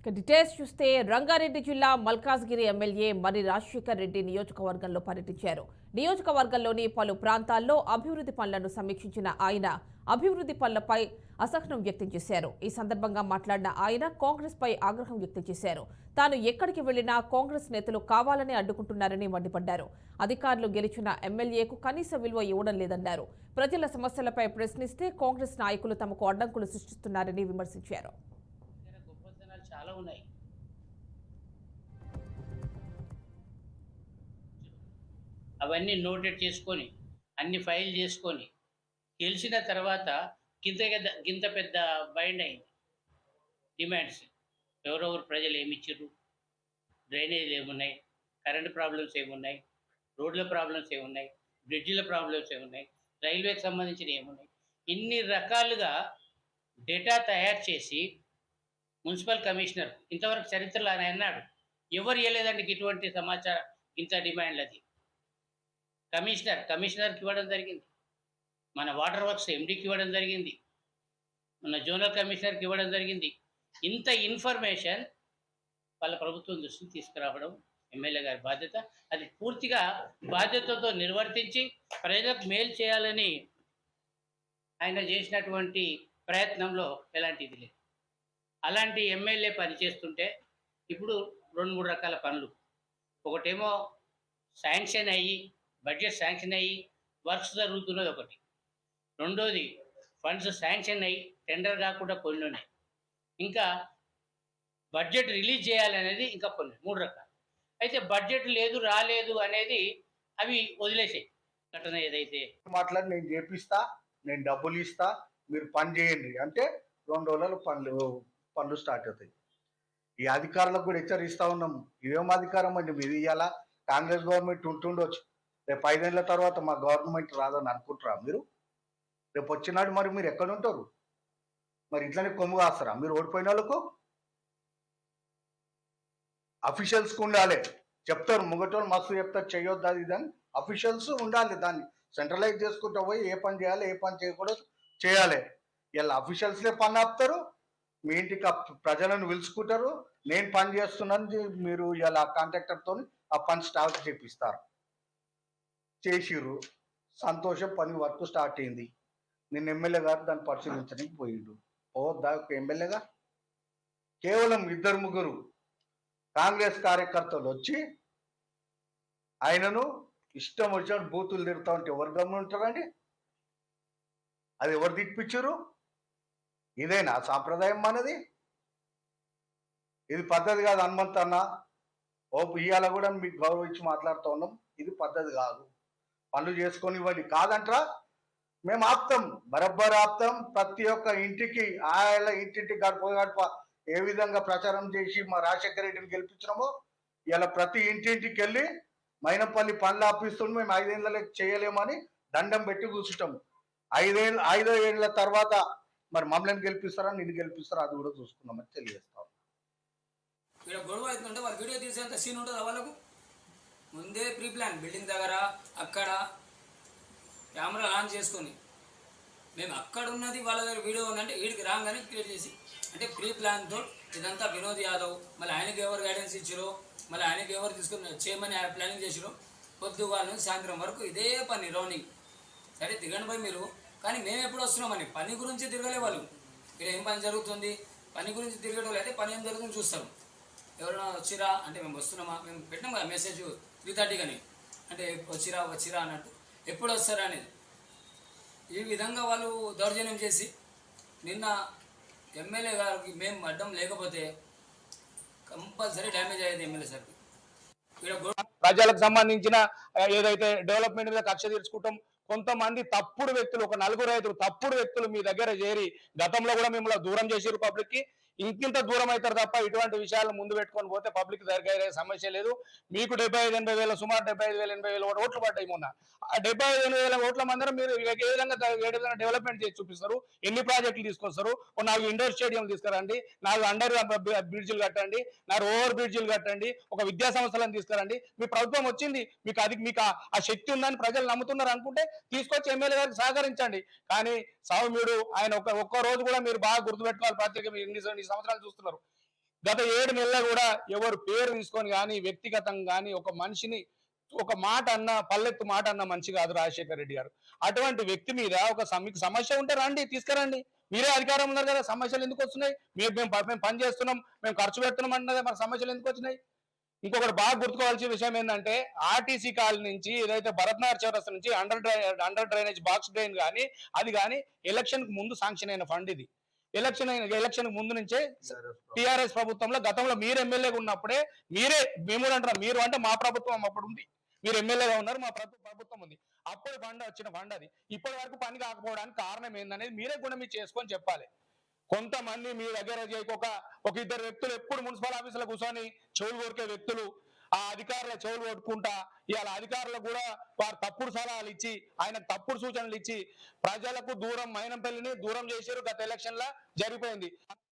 Details చూస్తే రంగారెడ్డి జిల్లా Malkajgiri MLA మరి రాజశేఖర్ రెడ్డి నియోజకవర్గంలో పర్యటించారు. నియోజకవర్గంలోని పలు ప్రాంతాల్లో అభివృద్ధి పనులను సమీక్షించిన ఆయన అభివృద్ధి పనులపై అసహనం వ్యక్తం చేశారు. ఈ సందర్భంగా మాట్లాడిన ఆయన కాంగ్రెస్ పై ఆగ్రహం వ్యక్తం చేశారు. తాను ఎక్కడికి వెళ్లినా కాంగ్రెస్ నేతలు కావాలని అడ్డుకుంటున్నారని మండిపడ్డారు. అధికారులు గెలిచిన ఎమ్మెల్యేకు కనీస విలువ ఇవ్వడం లేదన్నారు. ప్రజల సమస్యలపై ప్రశ్నిస్తే కాంగ్రెస్ నాయకులు తమకు అడ్డంకులు సృష్టిస్తున్నారని విమర్శించారు. చాలా ఉన్నాయి. అవన్నీ నోటెడ్ చేసుకొని అన్ని ఫైల్ చేసుకొని గెలిచిన తర్వాత గింత పెద్ద బైండ్ అయింది డిమాండ్స్. ఎవరెవరు ప్రజలు ఏమి ఇచ్చారు, డ్రైనేజీలు ఏమున్నాయి, కరెంట్ ప్రాబ్లమ్స్ ఏమున్నాయి, రోడ్ల ప్రాబ్లమ్స్ ఏమున్నాయి, బ్రిడ్జిల ప్రాబ్లమ్స్ ఏమున్నాయి, రైల్వేకి సంబంధించిన ఏమున్నాయి, ఇన్ని రకాలుగా డేటా తయారు చేసి మున్సిపల్ కమిషనర్ ఇంతవరకు చరిత్రలో ఆయన అన్నాడు, ఎవరు ఇవ్వలేదండి ఇటువంటి సమాచారం, ఇంత డిమాండ్లు. అది కమిషనర్కి ఇవ్వడం జరిగింది, మన వాటర్ వర్క్స్ ఎండీకి ఇవ్వడం జరిగింది, మన జోనల్ కమిషనర్కి ఇవ్వడం జరిగింది. ఇంత ఇన్ఫర్మేషన్ వాళ్ళ ప్రభుత్వం దృష్టికి తీసుకురావడం ఎమ్మెల్యే గారి బాధ్యత. అది పూర్తిగా బాధ్యతతో నిర్వర్తించి ప్రజలకు మేలు చేయాలని ఆయన చేసినటువంటి ప్రయత్నంలో ఎలాంటిది లేదు. అలాంటి ఎమ్మెల్యే పనిచేస్తుంటే ఇప్పుడు 2-3 రకాల పనులు. ఒకటేమో శాంక్షన్ అయ్యి బడ్జెట్ శాంక్షన్ అయ్యి వర్క్స్ జరుగుతున్నది ఒకటి, రెండోది ఫండ్స్ శాంక్షన్ అయ్యి టెండర్ కాకుండా కొన్ని ఉన్నాయి, ఇంకా బడ్జెట్ రిలీజ్ చేయాలనేది ఇంకా కొన్ని, 3 రకాలు. అయితే బడ్జెట్ లేదు రాలేదు అనేది అవి వదిలేసాయి. ఘటన ఏదైతే మాట్లాడి నేను చేపిస్తా, నేను డబ్బులు ఇస్తా, మీరు పని చేయండి అంటే 2 రోజులలో పనులు స్టార్ట్ అవుతాయి. ఈ అధికారులకు కూడా హెచ్చరిస్తూ ఉన్నాం. ఇవేం అధికారం అండి మీది? ఇవాళ కాంగ్రెస్ గవర్నమెంట్ ఉంటుండొచ్చు, రేపు 5 ఏళ్ళ తర్వాత మా గవర్నమెంట్ రాదని అనుకుంటారా మీరు? రేపు వచ్చినాడు మరి మీరు ఎక్కడ ఉంటారు? మరి ఇట్లనే కొమ్ము కాస్తారా మీరు ఓడిపోయిన వాళ్ళకు? అఫీషియల్స్కి ఉండాలి, చెప్తారు ముంగటోళ్ళు మస్తు చెప్తారు, చేయొద్దు అది ఇదని. అఫీషియల్స్ ఉండాలి, దాన్ని సెంట్రలైజ్ చేసుకుంటూ పోయి ఏ పని చేయాలి ఏ పని చేయకూడదు చేయాలి. ఇలా అఫీషియల్స్లే పని ఆపుతారు, మీ ఇంటికి ప్రజలను పిలుచుకుంటారు, నేను పని చేస్తున్నాను మీరు ఇలా కాంట్రాక్టర్తో ఆ పని స్టార్ట్ చేపిస్తారు. చేసిర్రు, సంతోషం, పని వర్క్ స్టార్ట్ అయింది. నిన్న ఎమ్మెల్యే గారు దాన్ని పరిశీలించడానికి పోయిండు. ఎమ్మెల్యేగా కేవలం 2-3 కాంగ్రెస్ కార్యకర్తలు వచ్చి ఆయనను ఇష్టం వచ్చినట్టు బూతులు తిరుగుతా ఉంటే ఎవరు గమనింటారండి? అది ఎవరు తిప్పించారు? ఇదేనా సాంప్రదాయం మనది? ఇది పద్ధతి కాదు. హనుమంత్ అన్న ఇవాళ కూడా మీకు గౌరవించి మాట్లాడుతూ ఉన్నాం, ఇది పద్ధతి కాదు. పనులు చేసుకొని ఇవ్వండి. కాదంటారా మేము ఆపుతాం, బరబ్బర్ ఆపుతాం. ప్రతి ఒక్క ఇంటికి ఆయన ఇంటింటి గడప ఏ విధంగా ప్రచారం చేసి మా రాజశేఖర రెడ్డిని గెలిపించినామో ఇలా ప్రతి ఇంటింటికి వెళ్ళి మైనపల్లి పనులు ఆపిస్తుంటే మేము 5 ఏళ్ళకి చేయలేమని దండం పెట్టి కూర్చుంటాము. 5 ఏళ్ళ తర్వాత మరి మమ్మల్ని గెలిపిస్తారా నిన్ను గెలిపిస్తారా అది కూడా చూసుకున్నామని తెలియజేస్తాం. ఇక్కడ గొడవ అవుతుంటే వాళ్ళు వీడియో తీసేంత సీన్ ఉంటుంది. వాళ్ళకు ముందే ప్రీ ప్లాన్ బిల్డింగ్ దగ్గర అక్కడ కెమెరా ఆన్ చేసుకొని మేము అక్కడ ఉన్నది వాళ్ళ దగ్గర వీడియో ఉందంటే వీడికి రాగానే క్రియేట్ చేసి, అంటే ప్రీ ప్లాన్తో ఇదంతా వినోద్ యాదవ్ మళ్ళీ ఆయనకి ఎవరు గైడెన్స్ ఇచ్చారో, మళ్ళీ ఆయనకి ఎవరు తీసుకుని చేయమని ప్లానింగ్ చేసారో, పొద్దుగాల నుంచి సాయంత్రం వరకు ఇదే పని రౌండింగ్. సరే దిగండి పోయి మీరు, కానీ మేము ఎప్పుడు వస్తున్నామని పని గురించి తిరగలే వాళ్ళు. ఇక్కడ ఏం పని జరుగుతుంది, పని గురించి తిరగడం అయితే పని ఏం జరుగుతుందో చూస్తాం. ఎవరైనా వచ్చిరా అంటే మేము వస్తున్నామా, మేము పెట్టినాం కదా మెసేజ్ 3:30 కానీ, అంటే వచ్చిరా అన్నట్టు, ఎప్పుడు వస్తారా అనేది. ఈ విధంగా వాళ్ళు దౌర్జన్యం చేసి నిన్న ఎమ్మెల్యే గారికి మేము అడ్డం లేకపోతే కంపల్సరీ డ్యామేజ్ అయ్యేది ఎమ్మెల్యే సార్కి. ప్రజలకు సంబంధించిన ఏదైతే డెవలప్మెంట్ మీద కక్ష తీర్చుకుంటాం, కొంతమంది తప్పుడు వ్యక్తులు, ఒక 4 తప్పుడు వ్యక్తులు మీ దగ్గర చేరి గతంలో కూడా మిమ్మల్ని దూరం చేసారు పబ్లిక్ కి. ఇంకింత దూరం అవుతారు తప్ప ఇటువంటి విషయాలను ముందు పెట్టుకొని పోతే పబ్లిక్ దగ్గర సమస్య లేదు. మీకు 75-80 వేల సుమారు 75,000-80,000 ఓట్లు పడ్డాయి మొన్న. ఆ 75,000 ఓట్ల మందరం మీరు ఏ విధంగా డెవలప్మెంట్ చేసి చూపిస్తారు? ఎన్ని ప్రాజెక్టులు తీసుకొస్తారు? 4 ఇండోర్ స్టేడియం తీసుకురండి, 4 అండర్ బ్రిడ్జిలు కట్టండి, 4 ఓవర్ బ్రిడ్జిలు కట్టండి, ఒక విద్యా సంస్థలను తీసుకురండి. మీ ప్రభుత్వం వచ్చింది, మీకు ఆ శక్తి ఉందని ప్రజలు నమ్ముతున్నారు అనుకుంటే తీసుకొచ్చి ఎమ్మెల్యే గారికి సహకరించండి. కానీ సౌమ్యుడు ఆయన ఒక్క రోజు కూడా మీరు బాగా గుర్తుపెట్టుకోవాలి. ప్రత్యేక 2 సంవత్సరాలు చూస్తున్నారు. గత 7 నెలల్లో కూడా ఎవరు పేరు తీసుకొని కానీ వ్యక్తిగతంగా కానీ ఒక మనిషిని ఒక మాట అన్న పల్లెత్తు మాట అన్న మనిషి కాదు రాజశేఖర రెడ్డి గారు. అటువంటి వ్యక్తి మీద మీకు సమస్య ఉంటే రండి, తీసుకురండి. మీరే అధికారం ఉన్నారు కదా, సమస్యలు ఎందుకు వస్తున్నాయి? మేము పని చేస్తున్నాం, మేము ఖర్చు పెడుతున్నాం అన్నదే మరి సమస్యలు ఎందుకు వచ్చినాయి? ఇంకొకటి బాగా గుర్తుకోవాల్సిన విషయం ఏంటంటే ఆర్టీసీ కాలనీ నుంచి ఏదైతే భరత్నగర్ చౌరస్తా నుంచి అండర్ డ్రైనేజ్ బాక్స్ డ్రైన్ కానీ అది కానీ ఎలక్షన్ కు ముందు శాంక్షన్ అయిన ఫండ్ ఇది. ఎలక్షన్ ముందు నుంచే టిఆర్ఎస్ ప్రభుత్వంలో గతంలో మీరు ఎమ్మెల్యేగా ఉన్నప్పుడే మేము అంటారు, మీరు అంటే మా ప్రభుత్వం అప్పుడు ఉంది, మీరు ఎమ్మెల్యేగా ఉన్నారు, మా ప్రభుత్వం ఉంది, అప్పుడు వచ్చిన ఫండ్ అది. ఇప్పటి వరకు పని కాకపోవడానికి కారణం ఏందనేది మీరే కూడా మీరు చేసుకొని చెప్పాలి. కొంతమంది మీ దగ్గర ఒక ఇద్దరు వ్యక్తులు ఎప్పుడు మున్సిపల్ ఆఫీసులో కూర్చొని చెవులు కొరికే వ్యక్తులు, ఆ అధికారుల చెవులు కొట్టుకుంటా ఇవాళ అధికారులకు కూడా వారు తప్పుడు సలహాలు ఇచ్చి ఆయన తప్పుడు సూచనలు ఇచ్చి ప్రజలకు దూరం మైనంపల్లిని దూరం చేశారు. గత ఎలక్షన్ లా జరిగిపోయింది.